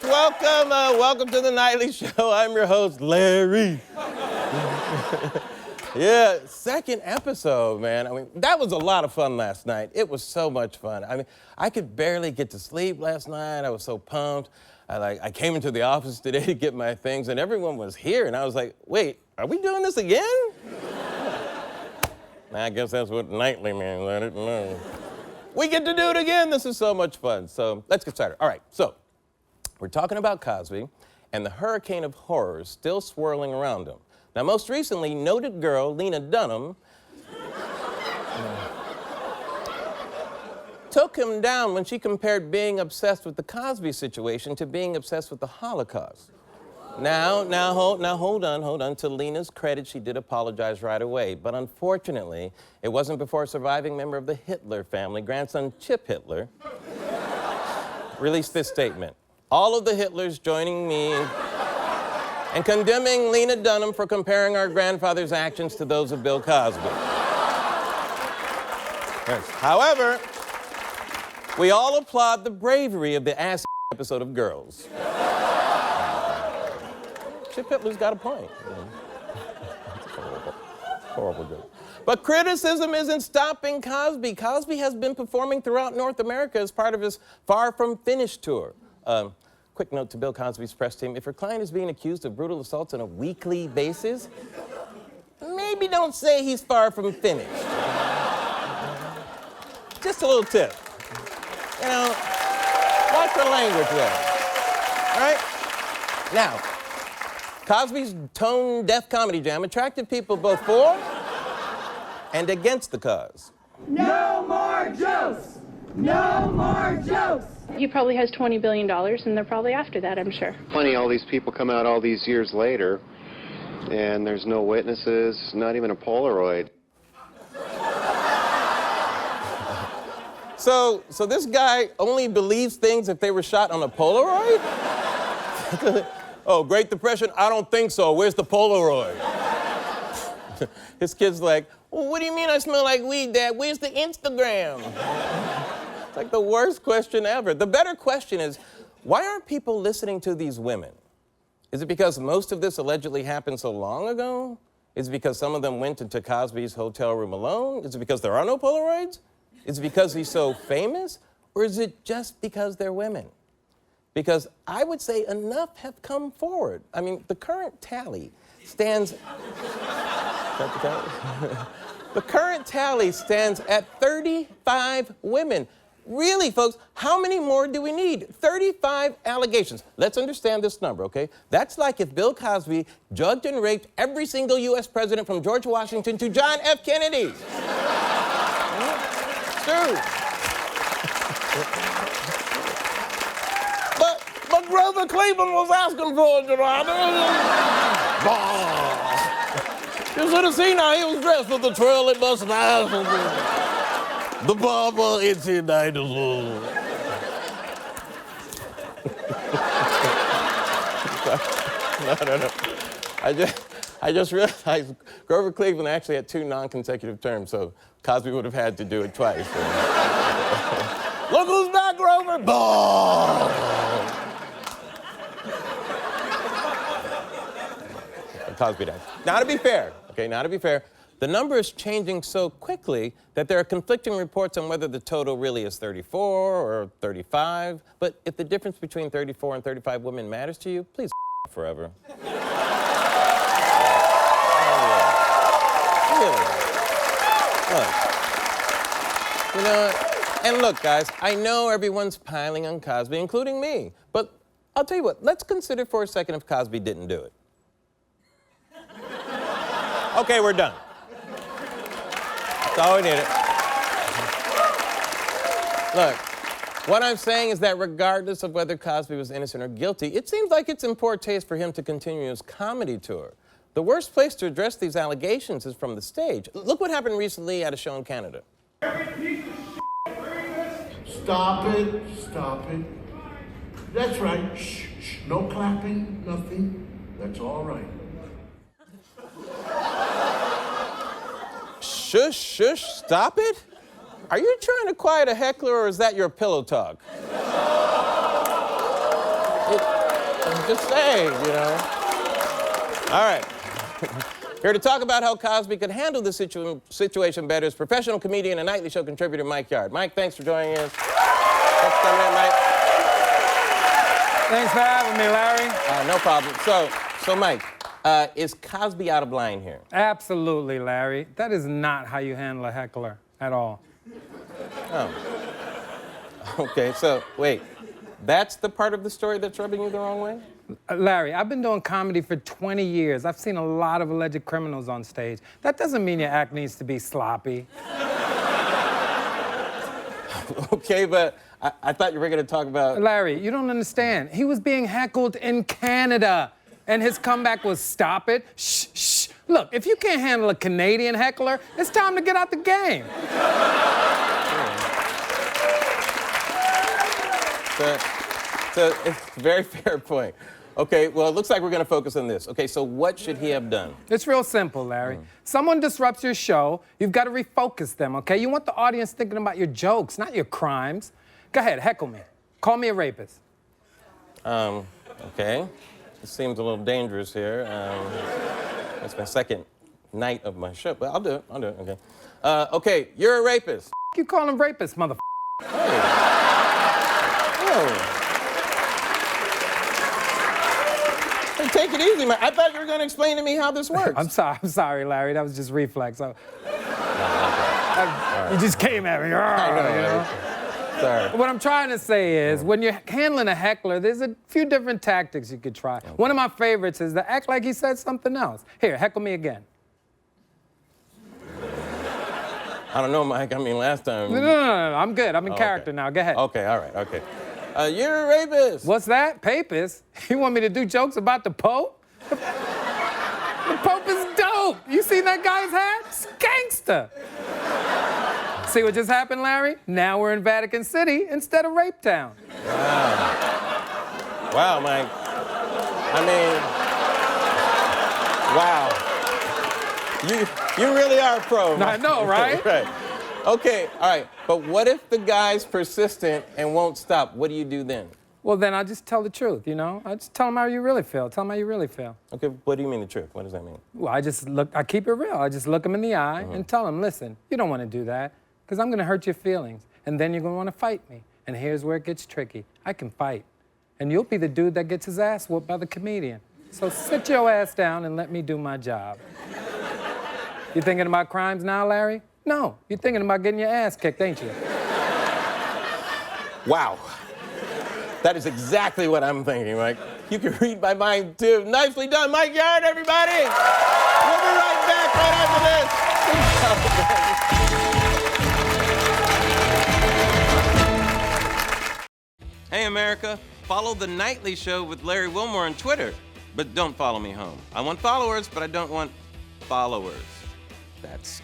much. Welcome to the Nightly Show. I'm your host, Larry. Yeah, second episode, man. I mean, that was a lot of fun last night. It was so much fun. I mean, I could barely get to sleep last night. I was so pumped. I came into the office today to get my things, and everyone was here, and I was like, wait, are we doing this again? I guess that's what nightly means. I didn't know. We get to do it again. This is so much fun. So let's get started. All right, so we're talking about Cosby and the hurricane of horrors still swirling around him. Now, most recently, noted girl Lena Dunham took him down when she compared being obsessed with the Cosby situation to being obsessed with the Holocaust. Now, hold on. To Lena's credit, she did apologize right away. But unfortunately, it wasn't before a surviving member of the Hitler family, grandson Chip Hitler, released this statement. All of the Hitlers joining me and condemning Lena Dunham for comparing our grandfather's actions to those of Bill Cosby. Yes. However, we all applaud the bravery of the ass episode of Girls. Chip Hitler's got a point. Horrible joke. But criticism isn't stopping Cosby. Cosby has been performing throughout North America as part of his Far From Finished tour. Quick note to Bill Cosby's press team, if your client is being accused of brutal assaults on a weekly basis, maybe don't say he's far from finished. Just a little tip. You know, watch the language there. All right? Now, Cosby's tone-deaf comedy jam attracted people both for and against the cause. No more jokes! No more jokes! He probably has $20 billion, and they're probably after that, I'm sure. Funny, all these people come out all these years later, and there's no witnesses, not even a Polaroid. So this guy only believes things if they were shot on a Polaroid? Oh, Great Depression? I don't think so. Where's the Polaroid? His kid's like, well, what do you mean I smell like weed, Dad? Where's the Instagram? It's like the worst question ever. The better question is, why aren't people listening to these women? Is it because most of this allegedly happened so long ago? Is it because some of them went into Cosby's hotel room alone? Is it because there are no Polaroids? Is it because he's so famous? Or is it just because they're women? Because I would say enough have come forward. I mean, the current tally stands... The current tally stands at 35 women. Really, folks, how many more do we need? 35 allegations. Let's understand this number, okay? That's like if Bill Cosby drugged and raped every single U.S. president from George Washington to John F. Kennedy. It's true. But Grover Cleveland was asking for it, Your Honor. You should have seen how he was dressed with the twirly mustache. The barber, it's in dinosaur. No. I just realized Grover Cleveland actually had 2 non-consecutive terms, so Cosby would have had to do it twice. Look who's back, Grover! Cosby died. Now to be fair, the number is changing so quickly that there are conflicting reports on whether the total really is 34 or 35. But if the difference between 34 and 35 women matters to you, please forever. Look, you know, and look, guys, I know everyone's piling on Cosby, including me. But I'll tell you what, let's consider for a second if Cosby didn't do it. Okay, we're done. That's all we needed. Look, what I'm saying is that regardless of whether Cosby was innocent or guilty, it seems like it's in poor taste for him to continue his comedy tour. The worst place to address these allegations is from the stage. Look what happened recently at a show in Canada. Stop it. That's right. Shh. No clapping, nothing. That's all right. Shush, stop it? Are you trying to quiet a heckler, or is that your pillow talk? just saying, you know. All right. Here to talk about how Cosby could handle the situation better is professional comedian and Nightly Show contributor Mike Yard. Mike, thanks for joining us. Thanks for coming in, Mike. Thanks for having me, Larry. No problem. So Mike, is Cosby out of line here? Absolutely, Larry. That is not how you handle a heckler at all. Oh. Okay, so wait. That's the part of the story that's rubbing you the wrong way? Larry, I've been doing comedy for 20 years. I've seen a lot of alleged criminals on stage. That doesn't mean your act needs to be sloppy. Okay, but I thought you were going to talk about... Larry, you don't understand. He was being heckled in Canada, and his comeback was stop it, shh, shh. Look, if you can't handle a Canadian heckler, it's time to get out the game. So it's a very fair point. Okay, well, it looks like we're going to focus on this. Okay, so what should he have done? It's real simple, Larry. Someone disrupts your show, you've got to refocus them, okay? You want the audience thinking about your jokes, not your crimes. Go ahead, heckle me. Call me a rapist. Okay. It seems a little dangerous here. It's my second night of my show, but I'll do it, okay. Okay, you're a rapist. You call him rapist, mother. Hey. Oh. Hey, take it easy, man. I thought you were going to explain to me how this works. I'm sorry, Larry. That was just reflex. You just came at me. I know, you know? Sorry. What I'm trying to say is, when you're handling a heckler, there's a few different tactics you could try. Okay. One of my favorites is to act like he said something else. Here, heckle me again. I don't know, Mike. I mean, last time... No. I'm good. I'm in character now. Go ahead. Okay, all right, okay. You're a rapist. What's that? Papist? You want me to do jokes about the Pope? The Pope is dope. You seen that guy's hat? It's gangster. See what just happened, Larry? Now we're in Vatican City instead of Rape Town. Wow. Wow, Mike. I mean, wow. You really are a pro. I know, right? Right. Okay, all right. But what if the guy's persistent and won't stop? What do you do then? Well, then I'll just tell the truth, you know? I just tell him how you really feel. Tell him how you really feel. Okay, what do you mean the truth? What does that mean? Well, I keep it real. I just look him in the eye and tell him, listen, you don't want to do that because I'm going to hurt your feelings. And then you're going to want to fight me. And here's where it gets tricky. I can fight. And you'll be the dude that gets his ass whooped by the comedian. So sit your ass down and let me do my job. You thinking about crimes now, Larry? No, you're thinking about getting your ass kicked, ain't you? Wow. That is exactly what I'm thinking, Mike. You can read my mind, too. Nicely done, Mike Yard, everybody! We'll be right back right after this. Hey, America. Follow The Nightly Show with Larry Wilmore on Twitter. But don't follow me home. I want followers, but I don't want followers. That's